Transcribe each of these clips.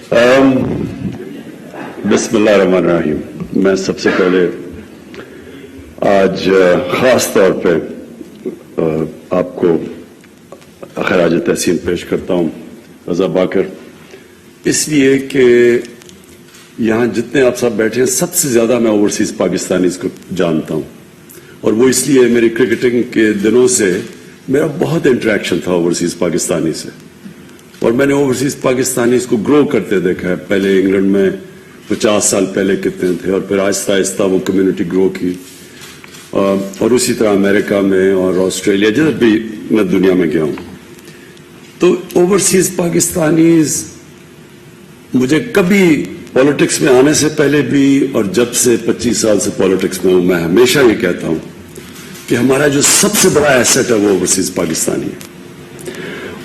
बिस्मिल्लाहिर्रहमानिर्रहीम। मैं सबसे पहले आज ख़ास तौर पे आपको खराज तहसीन पेश करता हूँ रज़ा बाकर, इसलिए कि यहाँ जितने आप सब बैठे हैं सबसे ज़्यादा मैं ओवरसीज़ पाकिस्तानीज़ को जानता हूँ, और वो इसलिए मेरी क्रिकेटिंग के दिनों से मेरा बहुत इंटरेक्शन था ओवरसीज़ पाकिस्तानी से, और मैंने ओवरसीज़ पाकिस्तानीज़ को ग्रो करते देखा है। पहले इंग्लैंड में 50 साल पहले कितने थे, और फिर आहिस्ता आहिस्ता वो कम्युनिटी ग्रो की, और उसी तरह अमेरिका में और ऑस्ट्रेलिया जिधर भी मैं दुनिया में गया हूँ। तो ओवरसीज़ पाकिस्तानीज़ मुझे कभी पॉलिटिक्स में आने से पहले भी, और जब से 25 साल से पॉलिटिक्स में हूँ, मैं हमेशा ये कहता हूँ कि हमारा जो सबसे बड़ा एसेट है वो ओवरसीज़ पाकिस्तानी है,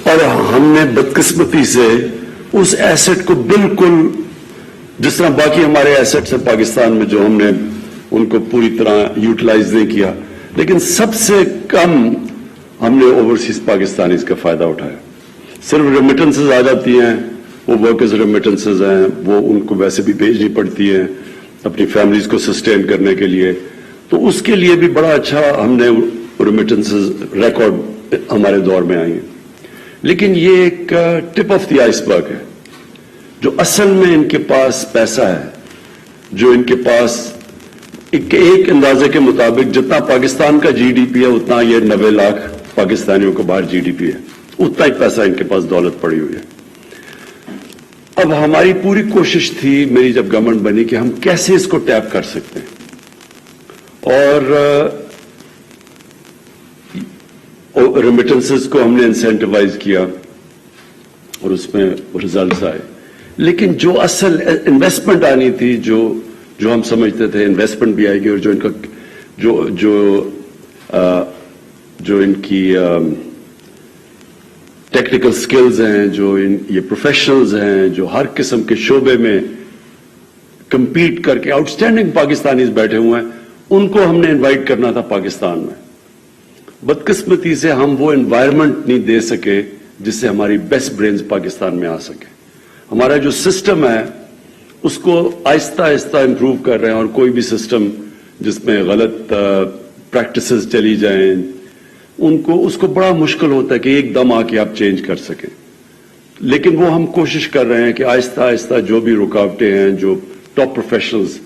और हमने बदकिस्मती से उस एसेट को बिल्कुल जिस तरह बाकी हमारे एसेट्स हैं पाकिस्तान में जो हमने उनको पूरी तरह यूटिलाइज नहीं किया, लेकिन सबसे कम हमने ओवरसीज़ पाकिस्तानीज़ का फायदा उठाया। सिर्फ रेमिटेंसेज आ जाती हैं, वो वर्कर्स रेमिटेंसेज हैं, वो उनको वैसे भी भेजनी पड़ती हैं अपनी फैमिलीज को सस्टेन करने के लिए, तो उसके लिए भी बड़ा अच्छा हमने रेमिटेंसेज रिकॉर्ड हमारे दौर में आई हैं। लेकिन ये एक टिप ऑफ द आइसबर्ग है। जो असल में इनके पास पैसा है, जो इनके पास एक अंदाजे के मुताबिक जितना पाकिस्तान का जीडीपी है उतना ये 90 लाख पाकिस्तानियों का बाहर जीडीपी है, उतना ही पैसा इनके पास दौलत पड़ी हुई है। अब हमारी पूरी कोशिश थी मेरी जब गवर्नमेंट बनी कि हम कैसे इसको टैप कर सकते हैं, और रेमिटेंसेस को हमने इंसेंटिवाइज किया और उसमें रिजल्ट्स आए। लेकिन जो असल इन्वेस्टमेंट आनी थी, जो हम समझते थे इन्वेस्टमेंट भी आएगी, और जो इनका जो इनकी टेक्निकल स्किल्स हैं, जो ये प्रोफेशनल्स हैं, जो हर किस्म के शोबे में कंपीट करके आउटस्टैंडिंग पाकिस्तानीज बैठे हुए हैं, उनको हमने इनवाइट करना था पाकिस्तान में। बदकिस्मती से हम वो एनवायरनमेंट नहीं दे सके जिससे हमारी बेस्ट ब्रेन्स पाकिस्तान में आ सके। हमारा जो सिस्टम है उसको आहिस्ता आहिस्ता इंप्रूव कर रहे हैं, और कोई भी सिस्टम जिसमें गलत प्रैक्टिसेस चली जाएं उसको बड़ा मुश्किल होता है कि एकदम आके आप चेंज कर सकें। लेकिन वो हम कोशिश कर रहे हैं कि आहिस्ता आहिस्ता जो भी रुकावटें हैं, जो टॉप प्रोफेशनल्स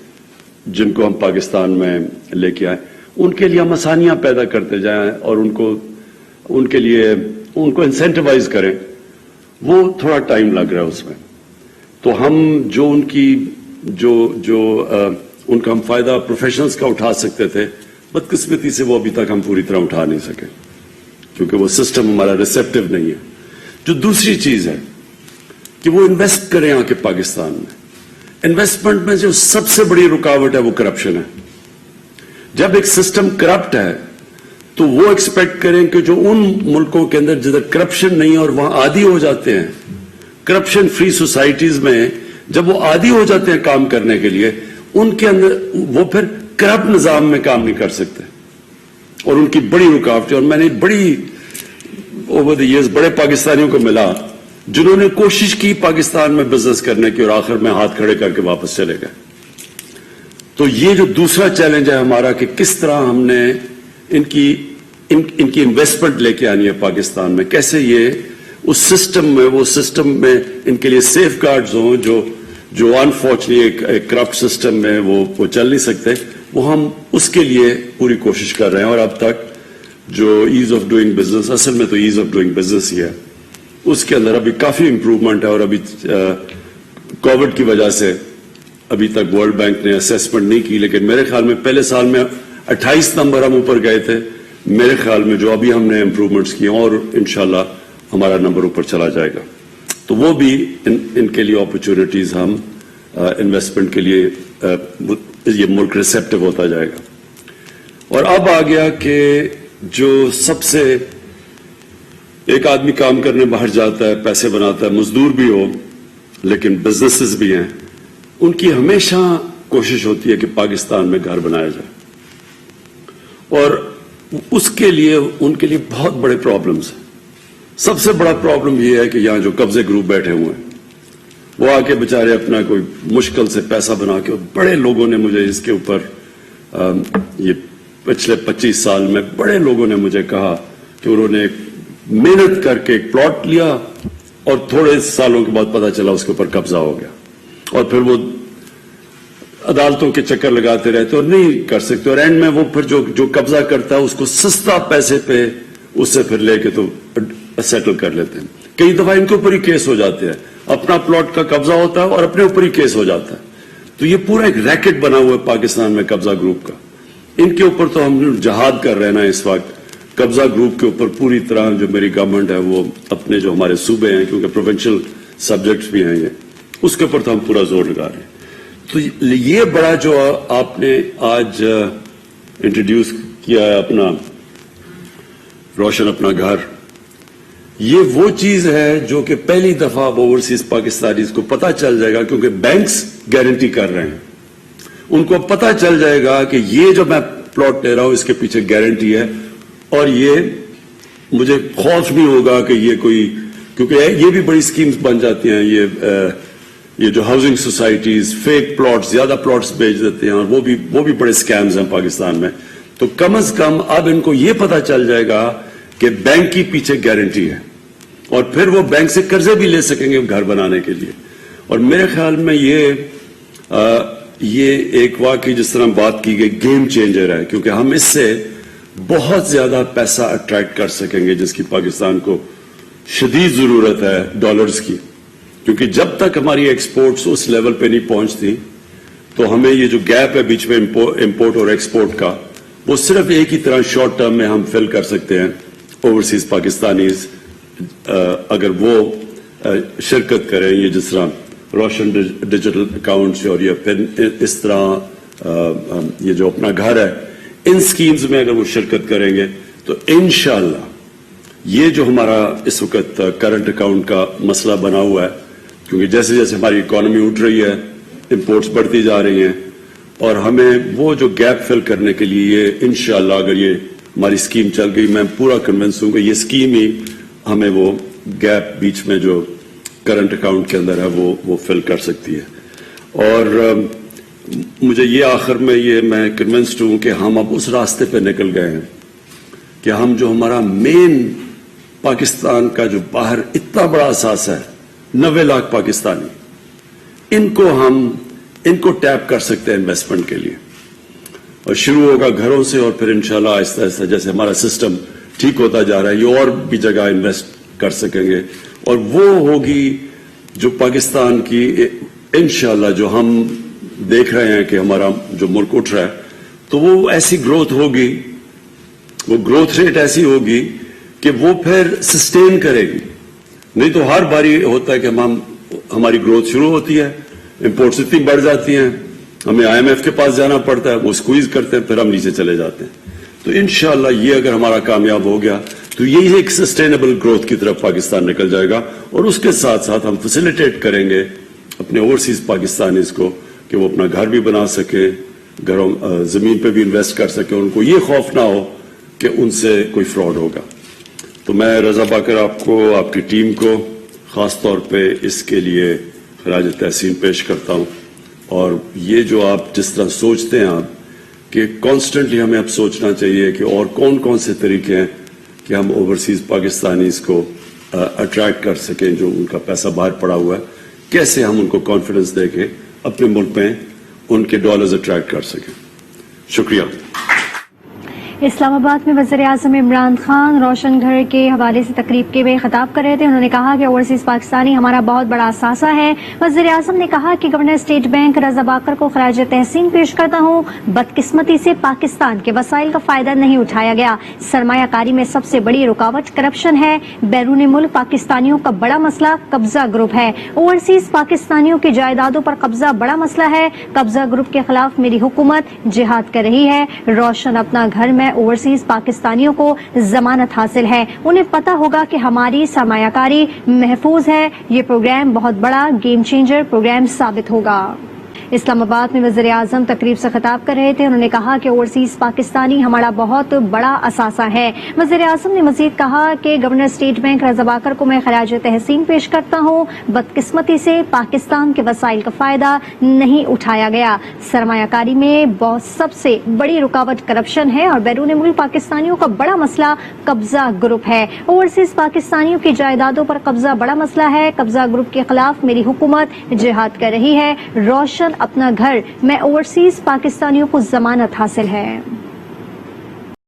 जिनको हम पाकिस्तान में लेके आए, उनके लिए हम आसानियां पैदा करते जाएं और उनके लिए उनको इंसेंटिवाइज करें। वो थोड़ा टाइम लग रहा है उसमें। तो हम जो उनका हम फायदा प्रोफेशनल्स का उठा सकते थे, बदकिस्मती से वो अभी तक हम पूरी तरह उठा नहीं सके, क्योंकि वो सिस्टम हमारा रिसेप्टिव नहीं है। जो दूसरी चीज है कि वो इन्वेस्ट करें आके पाकिस्तान में। इन्वेस्टमेंट में जो सबसे बड़ी रुकावट है वो करप्शन है। जब एक सिस्टम करप्ट है तो वो एक्सपेक्ट करें कि जो उन मुल्कों के अंदर जिधर करप्शन नहीं है और वहां आदी हो जाते हैं, करप्शन फ्री सोसाइटीज में जब वो आदी हो जाते हैं काम करने के लिए, उनके अंदर वो फिर करप्ट निजाम में काम नहीं कर सकते, और उनकी बड़ी रुकावट है। और मैंने ओवर द ईयर्स बड़े पाकिस्तानियों को मिला जिन्होंने कोशिश की पाकिस्तान में बिजनेस करने की, और आखिर में हाथ खड़े करके वापस चले गए। तो ये जो दूसरा चैलेंज है हमारा कि किस तरह हमने इनकी इन्वेस्टमेंट लेके आनी है पाकिस्तान में, कैसे ये उस सिस्टम में इनके लिए सेफ गार्ड्स हों जो अनफॉर्चुनेटली एक करप्ट सिस्टम में वो चल नहीं सकते। वो हम उसके लिए पूरी कोशिश कर रहे हैं। और अब तक जो ईज ऑफ डूइंग बिजनेस, असल में तो ईज ऑफ डूइंग बिजनेस ही है, उसके अंदर अभी काफी इंप्रूवमेंट है। और अभी कोविड की वजह से अभी तक वर्ल्ड बैंक ने असेसमेंट नहीं की, लेकिन मेरे ख्याल में पहले साल में 28 नंबर हम ऊपर गए थे। मेरे ख्याल में जो अभी हमने इंप्रूवमेंट्स किए और इंशाल्लाह हमारा नंबर ऊपर चला जाएगा। तो वो भी इनके लिए अपॉर्चुनिटीज हम इन्वेस्टमेंट के लिए ये मुल्क रिसेप्टिव होता जाएगा। और अब आ गया कि जो सबसे एक आदमी काम करने बाहर जाता है, पैसे बनाता है, मजदूर भी हो लेकिन बिजनेसेस भी हैं, उनकी हमेशा कोशिश होती है कि पाकिस्तान में घर बनाया जाए, और उसके लिए उनके लिए बहुत बड़े प्रॉब्लम्स हैं। सबसे बड़ा प्रॉब्लम यह है कि यहां जो कब्जे ग्रुप बैठे हुए हैं وہ آ کے बेचारे अपना कोई मुश्किल से पैसा बना के, बड़े लोगों ने मुझे इसके ऊपर ये पिछले 25 साल में बड़े लोगों ने मुझे कहा कि उन्होंने मेहनत करके एक प्लॉट लिया और थोड़े सालों के बाद पता चला उसके ऊपर कब्जा हो गया, और फिर वो अदालतों के चक्कर लगाते रहते और नहीं कर सकते, और एंड में वो फिर जो कब्जा करता है उसको सस्ता पैसे पे उससे फिर लेके तो सेटल कर लेते हैं। कई दफा इनके ऊपर ही केस हो जाते हैं, अपना प्लॉट का कब्जा होता है और अपने ऊपर ही केस हो जाता है। तो ये पूरा एक रैकेट बना हुआ है पाकिस्तान में कब्जा ग्रुप का। इनके ऊपर तो हम जहाद कर रहे हैं ना इस वक्त, कब्जा ग्रुप के ऊपर पूरी तरह जो मेरी गवर्नमेंट है वो अपने जो हमारे सूबे हैं, क्योंकि प्रोविंशियल सब्जेक्ट्स भी हैं ये, उसके ऊपर तो हम पूरा जोर लगा रहे हैं। तो ये बड़ा जो आपने आज इंट्रोड्यूस किया है अपना रोशन अपना घर, ये वो चीज है जो कि पहली दफा ओवरसीज पाकिस्तानीज को पता चल जाएगा, क्योंकि बैंक्स गारंटी कर रहे हैं, उनको पता चल जाएगा कि ये जो मैं प्लॉट ले रहा हूं इसके पीछे गारंटी है, और ये मुझे खौफ नहीं होगा कि ये कोई, क्योंकि ये भी बड़ी स्कीम्स बन जाती हैं, ये जो हाउसिंग सोसाइटीज फेक प्लॉट्स, ज्यादा प्लॉट्स बेच देते हैं, और वो भी बड़े स्कैम्स हैं पाकिस्तान में। तो कम से कम अब इनको ये पता चल जाएगा कि बैंक की पीछे गारंटी है, और फिर वो बैंक से कर्जे भी ले सकेंगे घर बनाने के लिए। और मेरे ख्याल में ये एक वाकई जिस तरह बात की गई गेम चेंजर है, क्योंकि हम इससे बहुत ज्यादा पैसा अट्रैक्ट कर सकेंगे जिसकी पाकिस्तान को शदीद जरूरत है डॉलर्स की, क्योंकि जब तक हमारी एक्सपोर्ट्स उस लेवल पे नहीं पहुंचती तो हमें ये जो गैप है बीच में इंपोर्ट और एक्सपोर्ट का, वो सिर्फ एक ही तरह शॉर्ट टर्म में हम फिल कर सकते हैं ओवरसीज पाकिस्तानीज अगर वो शिरकत करें, ये जिस तरह रोशन डिजिटल अकाउंट्स और या फिर इस तरह ये जो अपना घर है, इन स्कीम्स में अगर वो शिरकत करेंगे तो इंशाअल्लाह ये जो हमारा इस वक्त करंट अकाउंट का मसला बना हुआ है, क्योंकि जैसे जैसे हमारी इकोनॉमी उठ रही है, इंपोर्ट्स बढ़ती जा रही हैं, और हमें वो जो गैप फिल करने के लिए ये इंशाअल्लाह अगर ये हमारी स्कीम चल गई, मैं पूरा कन्विंस हूं कि ये स्कीम ही हमें वो गैप बीच में जो करंट अकाउंट के अंदर है वो फिल कर सकती है। और मुझे ये आखिर में ये मैं कन्विंस्ड हूं कि हम अब उस रास्ते पे निकल गए हैं कि हम जो हमारा मेन पाकिस्तान का जो बाहर इतना बड़ा असासा है 90 लाख पाकिस्तानी, इनको टैप कर सकते हैं इन्वेस्टमेंट के लिए, और शुरू होगा घरों से, और फिर इंशाल्लाह आहिस्ता आहिस्ता जैसे हमारा सिस्टम ठीक होता जा रहा है ये और भी जगह इन्वेस्ट कर सकेंगे, और वो होगी जो पाकिस्तान की इंशाल्लाह जो हम देख रहे हैं कि हमारा जो मुल्क उठ रहा है, तो वो ऐसी ग्रोथ होगी, वो ग्रोथ रेट ऐसी होगी कि वो फिर सस्टेन करेगी। नहीं तो हर बारी होता है कि हमारी ग्रोथ शुरू होती है, इंपोर्ट्स इतनी बढ़ जाती हैं, हमें IMF के पास जाना पड़ता है, वो स्क्वीज करते हैं, फिर हम नीचे चले जाते हैं। तो इंशाअल्लाह ये अगर हमारा कामयाब हो गया तो यही एक सस्टेनेबल ग्रोथ की तरफ पाकिस्तान निकल जाएगा, और उसके साथ साथ हम फैसिलिटेट करेंगे अपने ओवरसीज पाकिस्तानीज को कि वो अपना घर भी बना सके, घरों जमीन पे भी इन्वेस्ट कर सके, उनको ये खौफ ना हो कि उनसे कोई फ्रॉड होगा। तो मैं रजा बाकर आपको, आपकी टीम को खास तौर पे इसके लिए खराज तहसीन पेश करता हूं, और ये जो आप जिस तरह सोचते हैं आप कि कॉन्स्टेंटली हमें अब सोचना चाहिए कि और कौन कौन से तरीके हैं कि हम ओवरसीज पाकिस्तानीज को अट्रैक्ट कर सकें, जो उनका पैसा बाहर पड़ा हुआ है, कैसे हम उनको कॉन्फिडेंस देके अपने मुल्क में उनके डॉलर्स अट्रैक्ट कर सकें। शुक्रिया। इस्लामाबाद में वज़ीर-ए-आज़म इमरान खान रोशन घर के हवाले से तकरीब के में खिताब कर रहे थे। उन्होंने कहा कि ओवरसीज पाकिस्तानी हमारा बहुत बड़ा असासा है। वज़ीर-ए-आज़म ने कहा कि गवर्नर स्टेट बैंक रजा बाकर को खराज तहसीन पेश करता हूँ। बदकिस्मती से पाकिस्तान के वसाइल का फायदा नहीं उठाया गया। सरमायाकारी में सबसे बड़ी रुकावट करप्शन है। बैरून मुल्क पाकिस्तानियों का बड़ा मसला कब्जा ग्रुप है। ओवरसीज पाकिस्तानियों की जायदादों पर कब्जा बड़ा मसला है। कब्जा ग्रुप के खिलाफ मेरी हुकूमत जिहाद कर रही है। रोशन अपना घर में ओवरसीज पाकिस्तानियों को जमानत हासिल है। उन्हें पता होगा कि हमारी सरमायाकारी महफूज है। ये प्रोग्राम बहुत बड़ा गेम चेंजर प्रोग्राम साबित होगा। اسلام آباد میں وزیر اعظم تقریب سے خطاب کر رہے تھے. انہوں نے کہا کہ اوورسیز پاکستانی ہمارا بہت بڑا اثاثہ ہے. وزیر اعظم نے مزید کہا کہ گورنر اسٹیٹ بینک رضا باکر کو میں خراج تحسین پیش کرتا ہوں. بدقسمتی سے پاکستان کے وسائل کا فائدہ نہیں اٹھایا گیا. سرمایہ کاری میں سب سے بڑی رکاوٹ کرپشن ہے اور بیرون ملک پاکستانیوں کا بڑا مسئلہ قبضہ گروپ ہے. اوورسیز پاکستانیوں کی جائیدادوں پر قبضہ بڑا مسئلہ ہے. قبضہ گروپ کے خلاف میری حکومت جہاد کر رہی ہے. روشن اپنا گھر میں اوورسیز پاکستانیوں کو ضمانت حاصل ہے.